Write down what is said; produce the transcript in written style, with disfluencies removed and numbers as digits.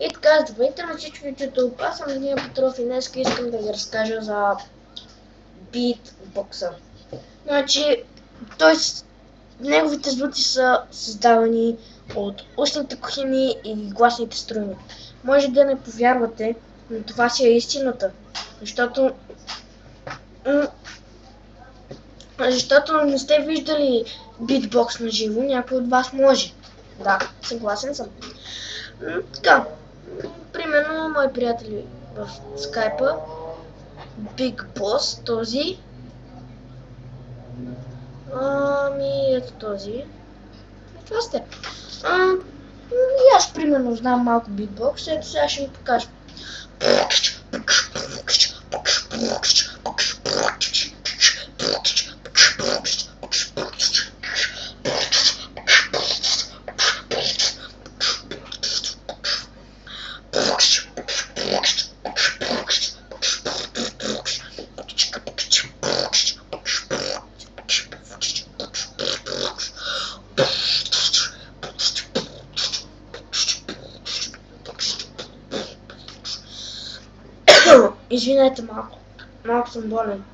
И така, здравейте на всички YouTube, аз съм Ния Петров и днес искам да ви разкажа за битбокса. Значи, неговите звуци са създавани от устните кухини и гласните струни. Може да не повярвате, но това си е истината, защото не сте виждали битбокс на живо, някой от вас може. Да, съгласен съм. Така, примерно мои приятели в скайпа, Big Boss, този, ето този, това сте. И аз примерно знам малко битбокс, ето сега ще ви покажа. Извинете малко съм болен.